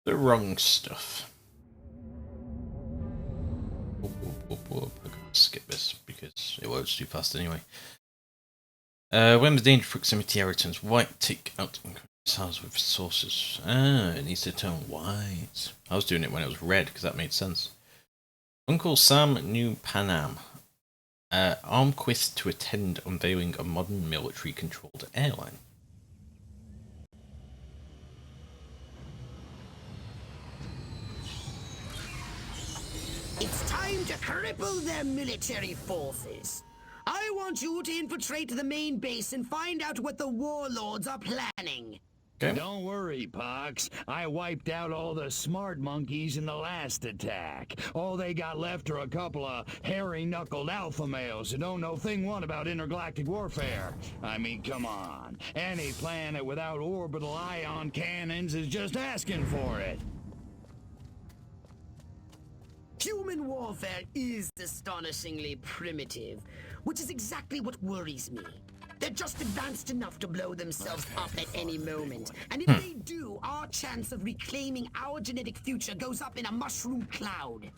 the wrong stuff. I'm gonna skip this because it loads too fast anyway. When the danger proximity arrow turns white, take out his house with sources. It needs to turn white. I was doing it when it was red because that made sense. Uncle Sam, New Panam. Armquist to attend unveiling a modern military-controlled airline. It's time to cripple their military forces. I want you to infiltrate the main base and find out what the warlords are planning. Okay. Don't worry, Pox. I wiped out all the smart monkeys in the last attack. All they got left are a couple of hairy-knuckled alpha males who don't know thing one about intergalactic warfare. I mean, come on. Any planet without orbital ion cannons is just asking for it. Human warfare is astonishingly primitive, which is exactly what worries me. They're just advanced enough to blow themselves up at any moment. And if they do, our chance of reclaiming our genetic future goes up in a mushroom cloud.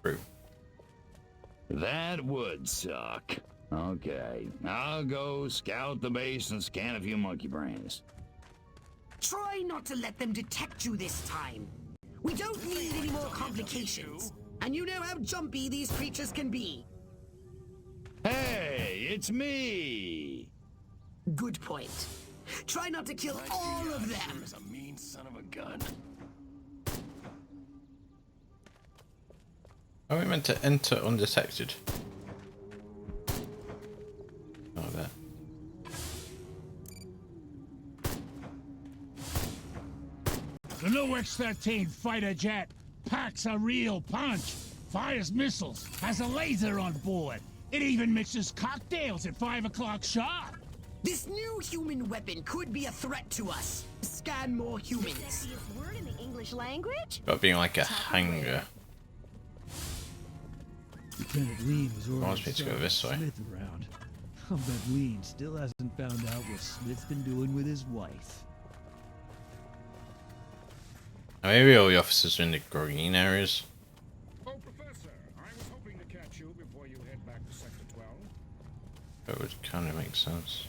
True. That would suck. Okay, I'll go scout the base and scan a few monkey brains. Try not to let them detect you this time. We don't need any more complications. And you know how jumpy these creatures can be. Hey, it's me! Good point. Try not to kill all of them. Is a mean son of a gun. Are we meant to enter undetected? Oh, there. The new X-13 fighter jet packs a real punch, fires missiles, has a laser on board. It even mixes cocktails at 5 o'clock sharp. This new human weapon could be a threat to us. Scan more humans. Sexiest word in the English language? About being like a hanger. Lieutenant Lean was Wants me to go this way. Smith around. I'll bet Lean still hasn't found out what Smith's been doing with his wife. Maybe all the officers are in the green areas. Oh, Professor, I was hoping to catch you before you head back to Sector 12. That would kind of make sense.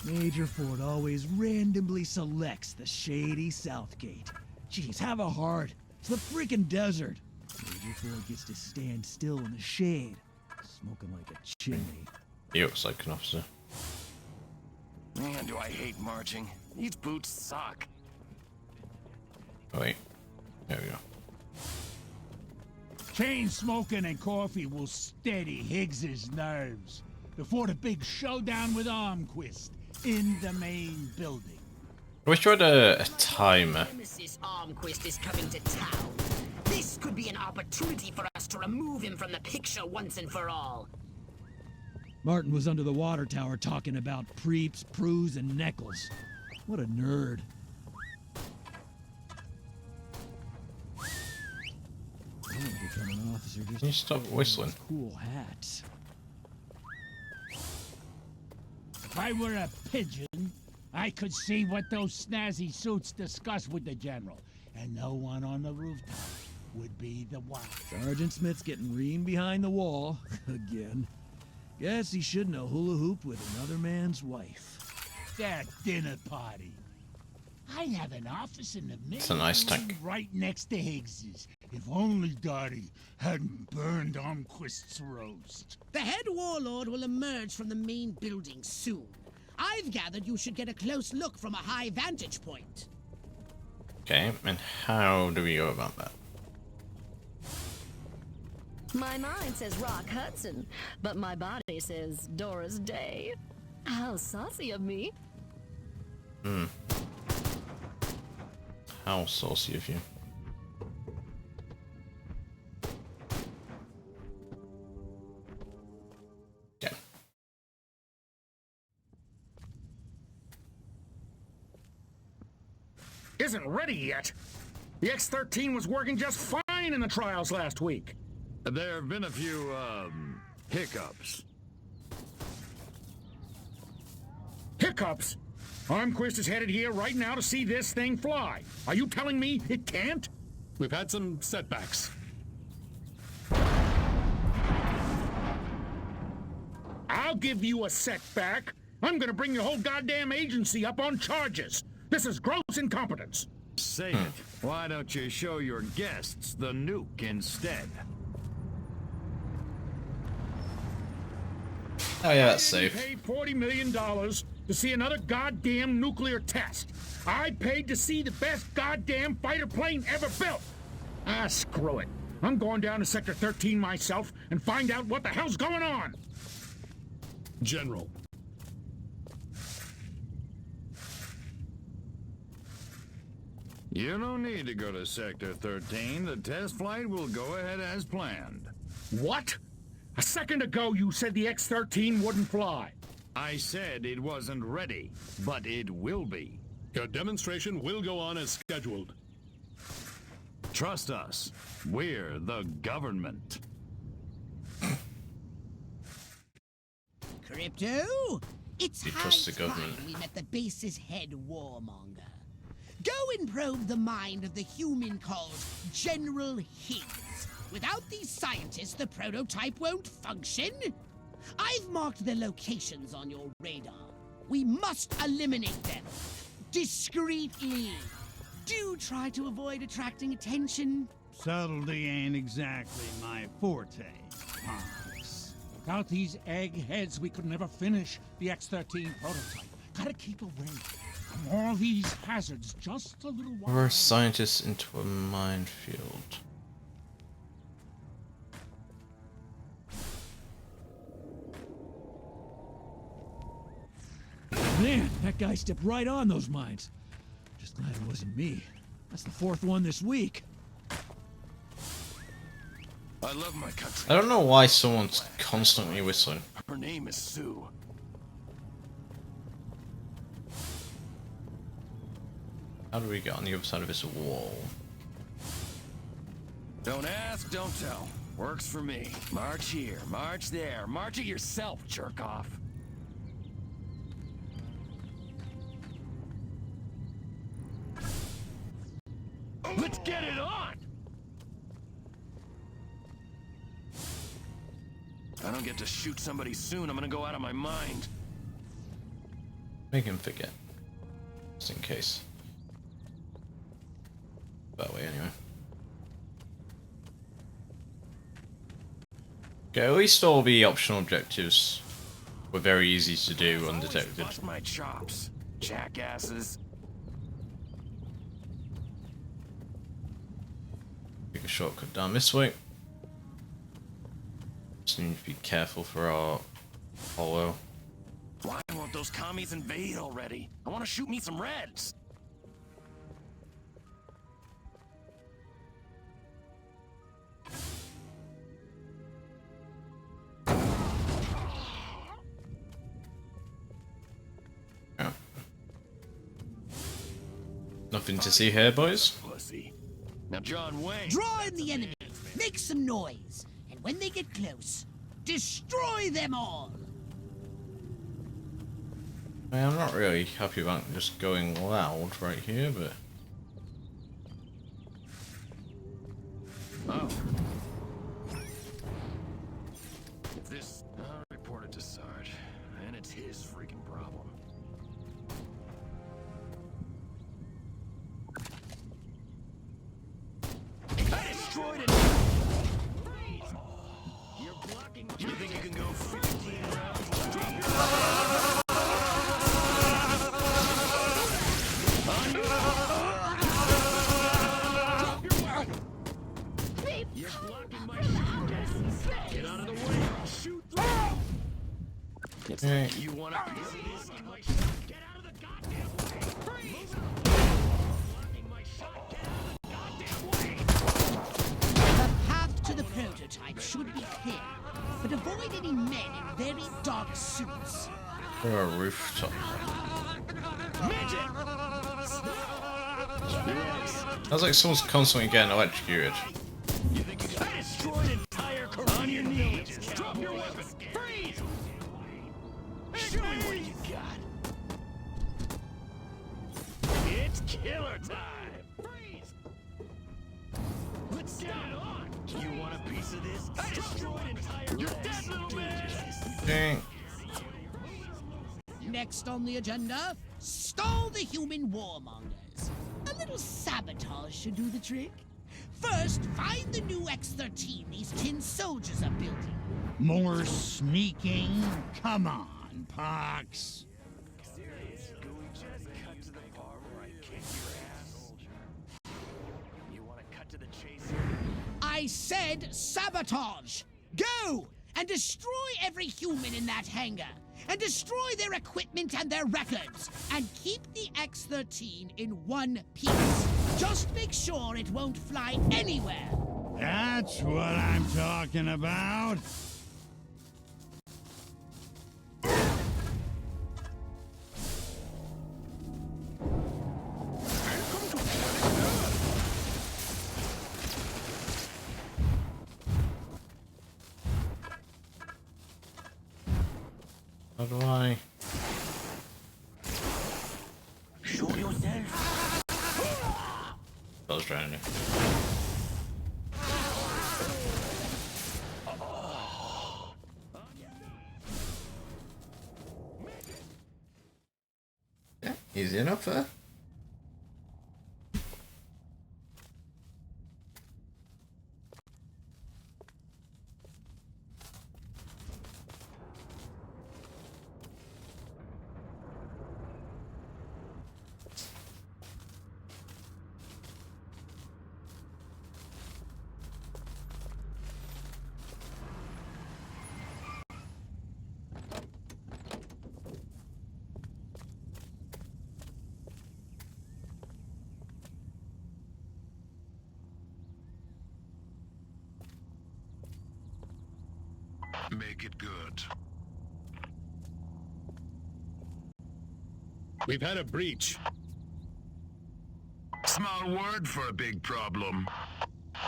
Major Ford always randomly selects the shady Southgate. Jeez, have a heart. It's the freaking desert. Major Ford gets to stand still in the shade, smoking like a chimney. He looks like an officer. Man, do I hate marching. These boots suck. Oh, wait. There we go. Chain smoking and coffee will steady Higgs's nerves before the big showdown with Armquist in the main building. I wish you had a timer. Nemesis Armquist is coming to town. This could be an opportunity for us to remove him from the picture once and for all. Martin was under the water tower talking about Preeps, Prus, and Neckles. What a nerd. I want to become an officer just Can you stop whistling? cool hats. If I were a pigeon, I could see what those snazzy suits discuss with the general, and no one on the rooftop would be the one. Sergeant Smith's getting reamed behind the wall again. Guess he shouldn't have hula hooped with another man's wife. That dinner party. I'd have an office in the middle. It's a nice tank. Right next to Higgs's. If only Dottie hadn't burned Armquist's roast. The head warlord will emerge from the main building soon. I've gathered you should get a close look from a high vantage point. Okay, and how do we go about that? My mind says Rock Hudson, but my body says Doris Day. How saucy of me. How saucy of you. Okay. Isn't ready yet. The X-13 was working just fine in the trials last week. There have been a few, hiccups. Hiccups? Armquist is headed here right now to see this thing fly. Are you telling me it can't? We've had some setbacks. I'll give you a setback. I'm gonna bring your whole goddamn agency up on charges. This is gross incompetence. Say it. Why don't you show your guests the nuke instead? Oh yeah, that's I safe. paid $40 million to see another goddamn nuclear test. I paid to see the best goddamn fighter plane ever built. Ah, screw it. I'm going down to Sector 13 myself and find out what the hell's going on. General. You don't need to go to Sector 13. The test flight will go ahead as planned. What? A second ago you said the X-13 wouldn't fly. I said it wasn't ready, but it will be. Your demonstration will go on as scheduled. Trust us. We're the government. Crypto? It's You high trust the time government. we met the base's head warmonger. Go and probe the mind of the human called General Higgs. Without these scientists, the prototype won't function. I've marked their locations on your radar. We must eliminate them. Discreetly. Do try to avoid attracting attention. Subtlety ain't exactly my forte, Ponks. Without these eggheads, we could never finish the X-13 prototype. Gotta keep away from all these hazards just a little while. Lure scientists into a minefield. Man, that guy stepped right on those mines. Just glad it wasn't me. That's the fourth one this week. I love my country. I don't know why someone's constantly whistling. Her name is Sue. How do we get on the other side of this wall? Don't ask, don't tell. Works for me. March here, march there. March it yourself, jerk off. Let's get it on! If I don't get to shoot somebody soon, I'm gonna go out of my mind. Make him forget. Just in case. That way, anyway. Okay, at least all the optional objectives were very easy to do undetected. Always bust my chops, jackasses. Take a shortcut down this way. Just need to be careful for our hollow. Why won't those commies invade already? I want to shoot me some reds. Yeah. Nothing to see here, boys. Pussy. Now, John Wayne. Draw in the enemy. Make some noise. And when they get close, destroy them all. I'm not really happy about just going loud right here, but... Oh. This, I'll report it to Sarge, and it's his freaking problem. I destroyed it! You're blocking. You think you can go 15 rounds? You're blocking my shot. Get out of the way. I'll shoot through. It's like you want to get my shot. Get out of the goddamn way. Freeze! Blocking my shot. Get out of the goddamn way. The path to the prototype should be clear, but avoid any men in very dark suits. Or a rooftop. Sounds like someone's constantly getting electrocuted. You think you got destroyed entire career? On your knees. Drop your weapon. Freeze! Show me what you got. killer time! Freeze! Let's get it on! You want a piece of this? I destroyed entire You're dead, little man! Dang. Next on the agenda, stall the human warmongers. A little sabotage should do the trick. First, find the new X-13 these tin soldiers are building. More sneaking? Come on, Pox. I said sabotage! Go! And destroy every human in that hangar! And destroy their equipment and their records! And keep the X-13 in one piece! Just make sure it won't fly anywhere! That's what I'm talking about. How do I? Show yourself! I was trying to. Yeah, easy enough there. Make it good. We've had a breach. Small word for a big problem.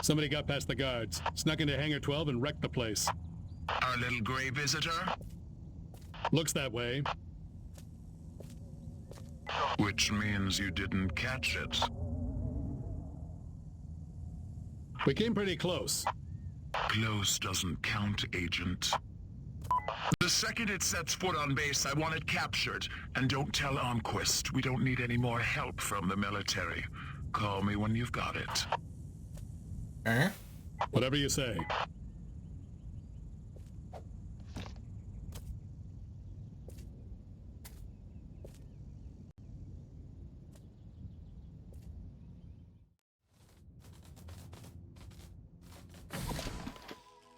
Somebody got past the guards, snuck into Hangar 12 and wrecked the place. Our little gray visitor? Looks that way. Which means you didn't catch it. We came pretty close. Close doesn't count, Agent. The second it sets foot on base, I want it captured. And don't tell Armquist. We don't need any more help from the military. Call me when you've got it. Whatever you say.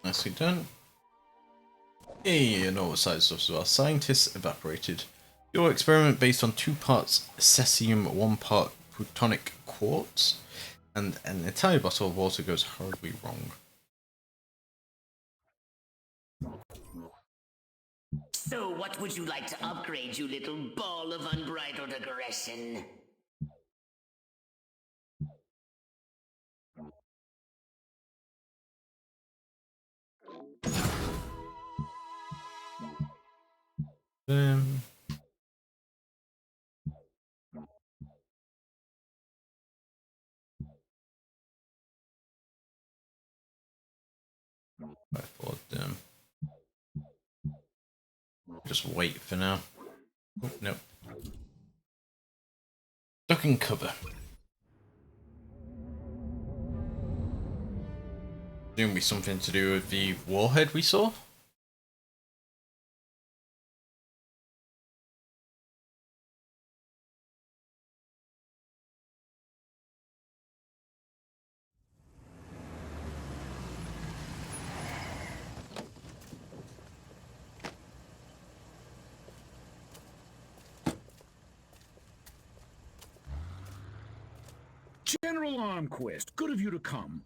Nicely done. Hey, you know what side stuff as well. Scientists evaporated. Your experiment based on 2 parts cesium, 1 part plutonic quartz, and an entire bottle of water goes horribly wrong. So what would you like to upgrade, you little ball of unbridled aggression? I thought, just wait for now. Oh, nope. Ducking cover. Gonna be something to do with the warhead we saw. General Armquist, good of you to come.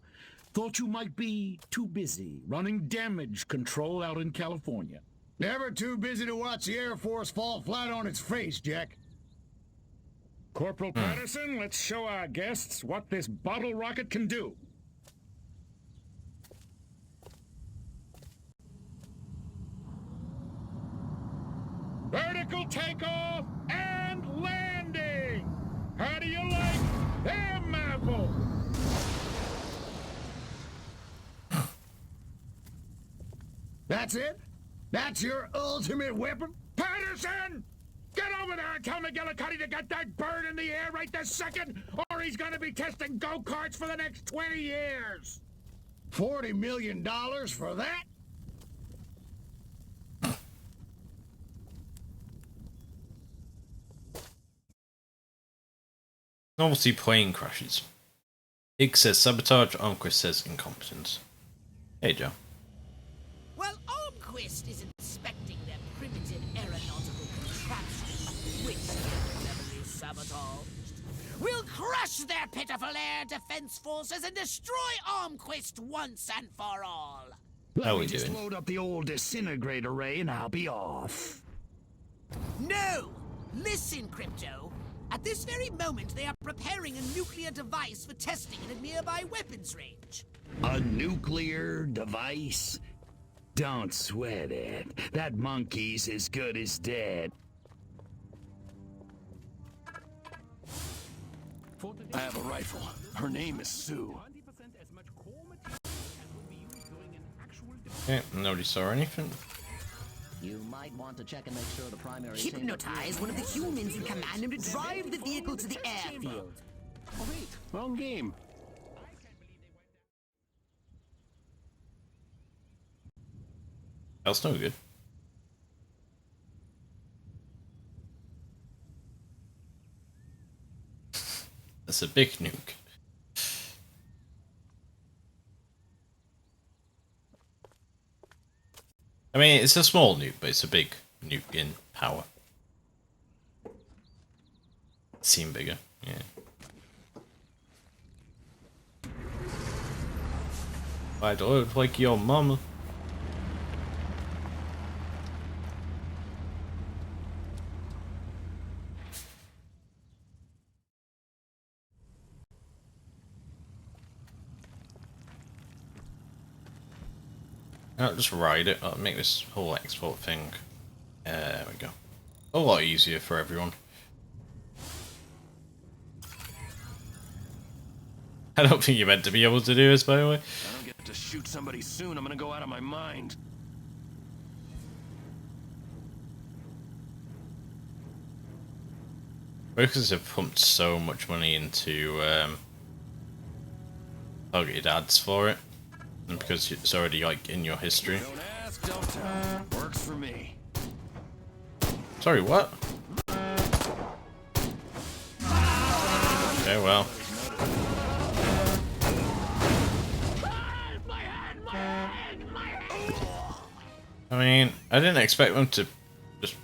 Thought you might be too busy running damage control out in California. Never too busy to watch the Air Force fall flat on its face, Jack. Corporal Patterson, let's show our guests what this bottle rocket can do. Vertical takeoff and landing! How do you like That's it? That's your ultimate weapon? Patterson! Get over there and tell McGillicuddy to get that bird in the air right this second, or he's gonna be testing go-karts for the next 20 years! $40 million for that? Novelty plane crashes. Ig says sabotage, Armquist says incompetence. Hey, Joe. While Armquist is inspecting their primitive aeronautical contraptions, which they've cleverly sabotaged, we'll crush their pitiful air defense forces and destroy Armquist once and for all. How Let we me just doing? load up the old disintegrate array and I'll be off. No! Listen, Crypto. At this very moment, they are preparing a nuclear device for testing in a nearby weapons range. A nuclear device? Don't sweat it. That monkey's as good as dead. I have a rifle. Her name is Sue. Okay, nobody saw anything. You might want to check and make sure the primary... Hypnotize one of the humans and command him to drive the vehicle to the airfield. Oh wait, wrong game. That's no good. That's a big nuke. I mean, it's a small nuke, but it's a big nuke in power. Seem bigger, yeah. I don't like your mama. I'll just ride it. I'll make this whole export thing. There we go. A lot easier for everyone. I don't think you're meant to be able to do this, by the way. If I don't get to shoot somebody soon, I'm gonna go out of my mind. Brokers have pumped so much money into targeted ads for it, and because it's already like in your history. Don't ask, don't tell. Works for me. Sorry, what? Okay, well. I mean, I didn't expect them to just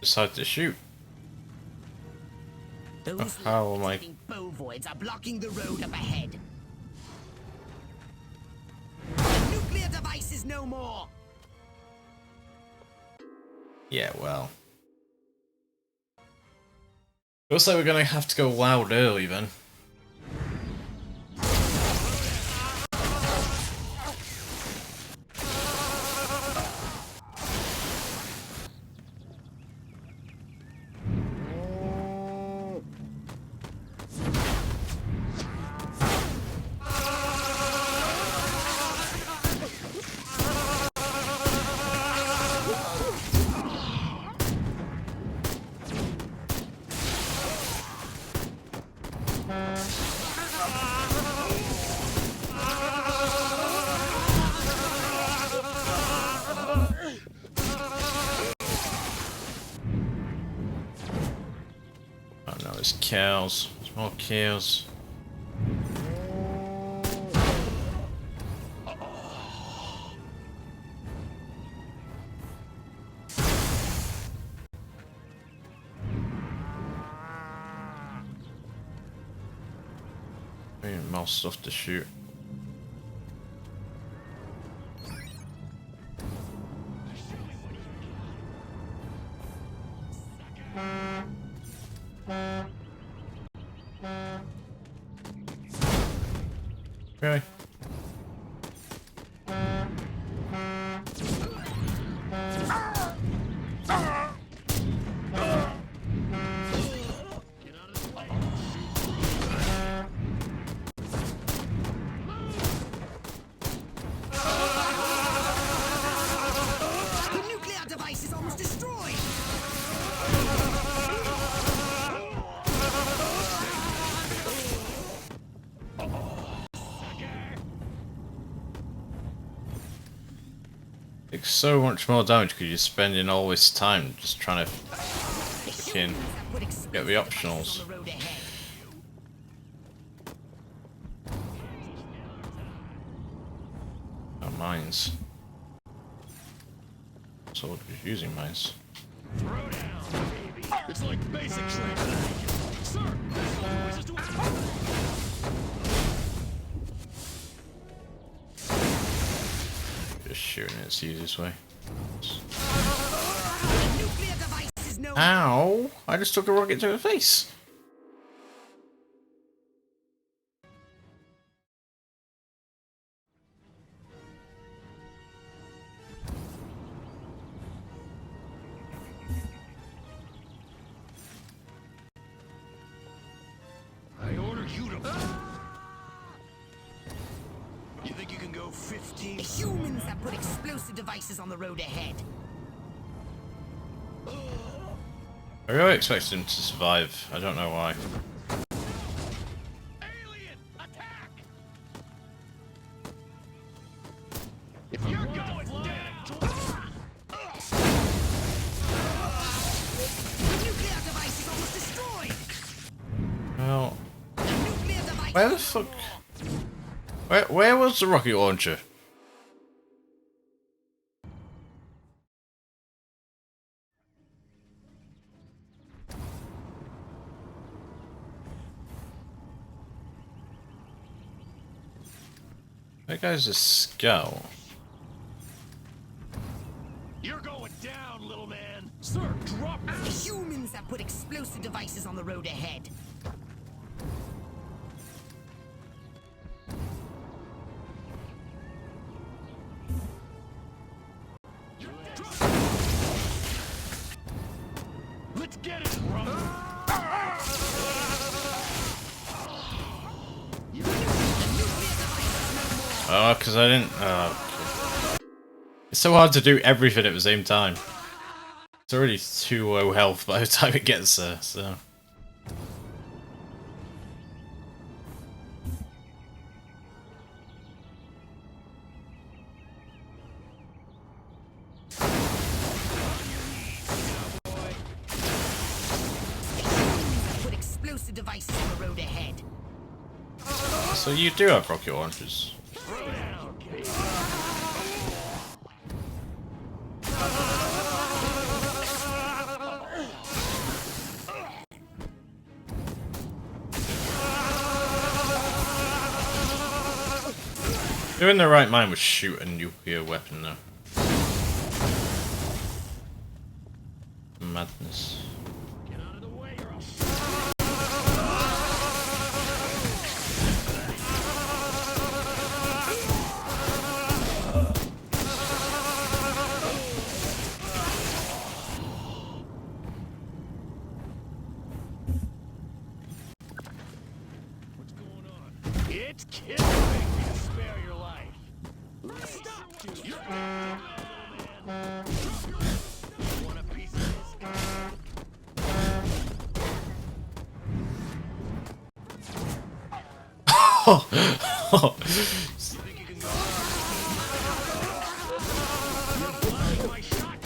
decide to shoot. Those How am I? bovoids are blocking the road up ahead. The nuclear device is no more. Yeah, well. Looks like we're gonna have to go loud early then. Oh no, there's cows. There's more cows. More stuff to shoot. Okay. It's so much more damage because you're spending all this time just trying to fucking get the optionals. Oh, mines. So what was using mines? It's like basic training. Sir, this is to Just shooting it, it's the easiest way. Ow! I just took a rocket to the face! I order you to. You think you can go 15? The humans have put explosive devices on the road ahead. I really expected him to survive. I don't know why. Alien, attack! If you're going down, The nuclear device is almost destroyed. Well, The nuclear device. where the fuck? Where was the rocket launcher? That guy's a scout. you're going down, little man. Sir, drop The humans have put explosive devices on the road ahead. Let's get it, rubble. Oh, because I didn't. Oh, okay. It's so hard to do everything at the same time. It's already too low health by the time it gets there, so. Put explosive devices on the road ahead. So you do have rocket launchers. You're in the right mind with shoot a nuclear weapon though. Madness. Get out of the way, or I'll What's going on? It's killing me to spare your life. Stop, dude. You're man. You want a piece of this guy? Think you can go? You're blocking my shot,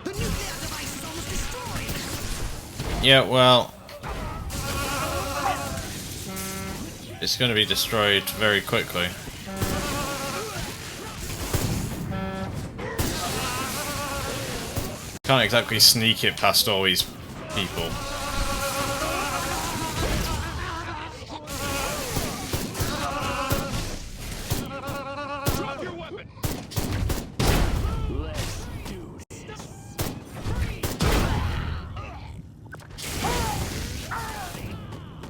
The nuclear device is almost destroyed. Yeah, well. It's going to be destroyed very quickly. Can't exactly sneak it past all these people. Drop your weapon. Let's do this.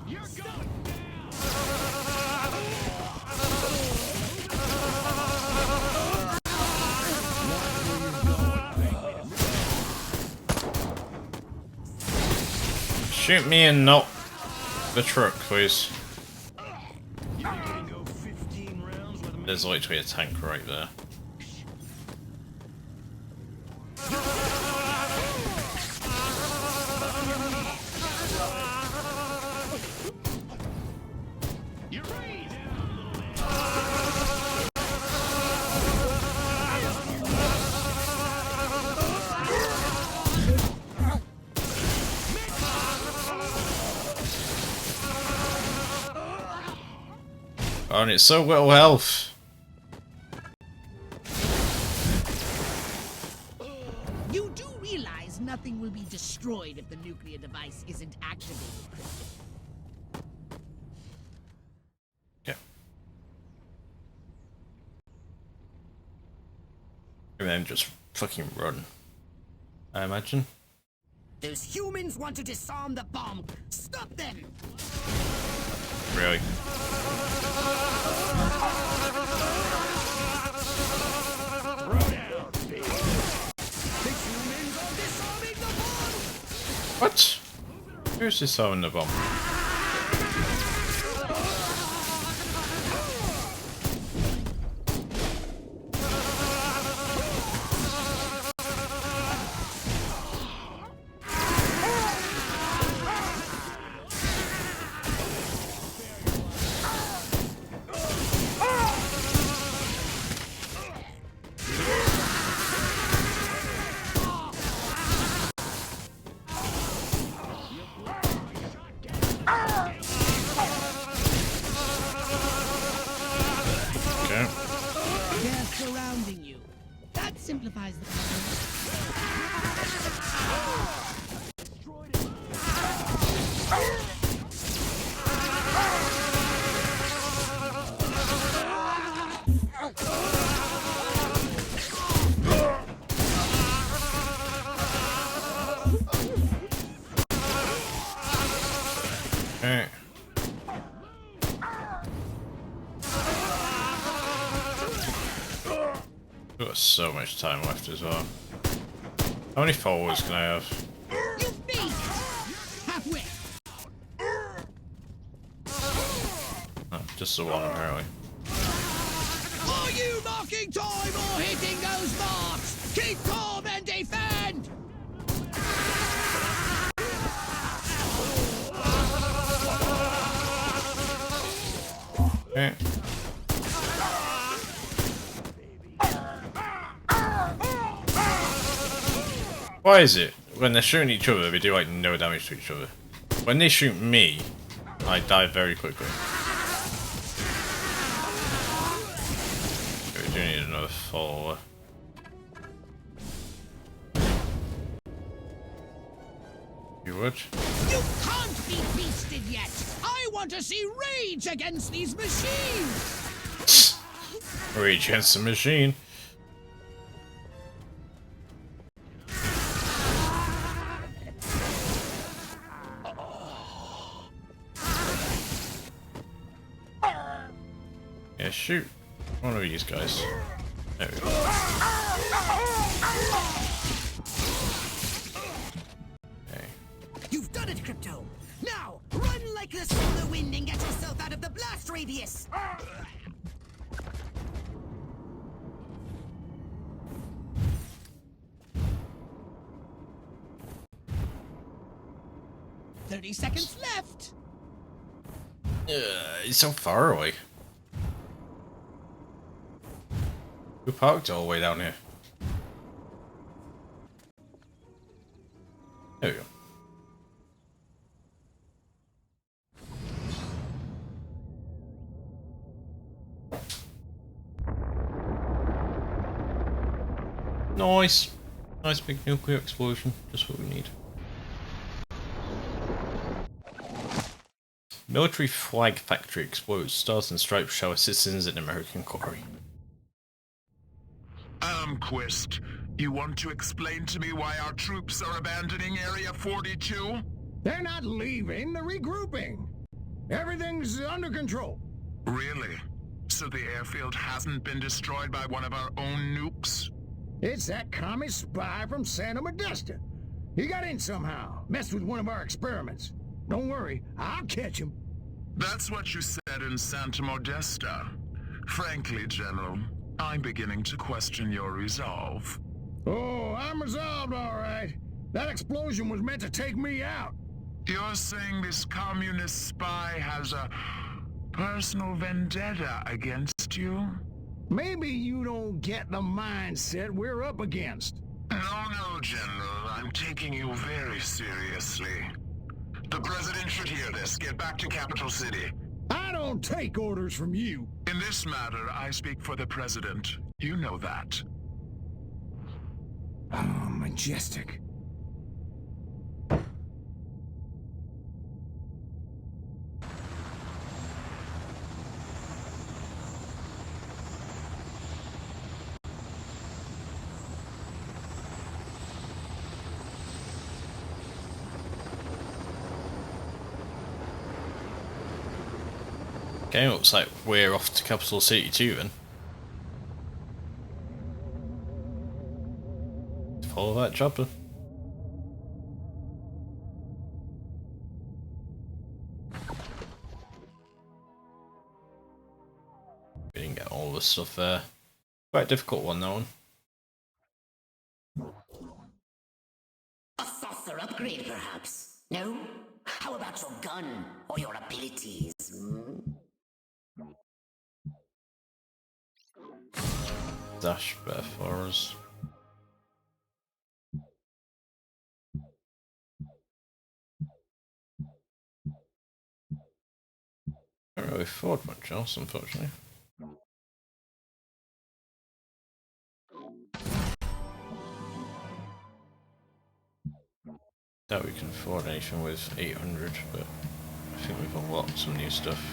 You're going Shoot me and not the truck, please. You think you can go 15 rounds with a There's literally a tank right there. and it's so little health. You do realize nothing will be destroyed if the nuclear device isn't activated. Yeah. And then just fucking run, I imagine. Those humans want to disarm the bomb. Stop them! Really? What? Who's disarming the bomb? They're surrounding you. That simplifies the Okay. We've got so much time left as well. How many followers can I have? You beat! Halfway! Oh, just the one apparently. Are you marking time or hitting those marks? Keep calm and defend! Okay. Why is it when they're shooting each other they do like no damage to each other? When they shoot me, I die very quickly. Okay, we do need another follower. You would? You can't be beasted yet! I want to see rage against these machines! Rage against the machine. Yeah, shoot one of these guys. There we go. Okay. You've done it, Crypto! Now, run like the solar wind and get yourself out of the blast radius! 30 seconds left! He's so far away. Who parked all the way down here? There we go. Nice. Nice big nuclear explosion. Just what we need. Military flag factory explodes. Stars and stripes shower citizens in American quarry. Quist, you want to explain to me why our troops are abandoning Area 42? They're not leaving, they're regrouping. Everything's under control. Really? So the airfield hasn't been destroyed by one of our own nukes? It's that commie spy from Santa Modesta. He got in somehow, messed with one of our experiments. Don't worry, I'll catch him. That's what you said in Santa Modesta. Frankly, General, I'm beginning to question your resolve. Oh, I'm resolved, all right. That explosion was meant to take me out. You're saying this communist spy has a personal vendetta against you? Maybe you don't get the mindset we're up against. No, General. I'm taking you very seriously. The President should hear this. Get back to Capital City. I I don't take orders from you. In this matter, I speak for the President. You know that. Oh, majestic. Okay, looks like we're off to Capital City too then. Follow that chopper. We didn't get all this stuff there. Quite a difficult one, that one. A saucer upgrade, perhaps? No? How about your gun or your abilities? Dash better for us. Can't really afford much else, unfortunately. Doubt we can afford anything with 800, but I think we've unlocked some new stuff.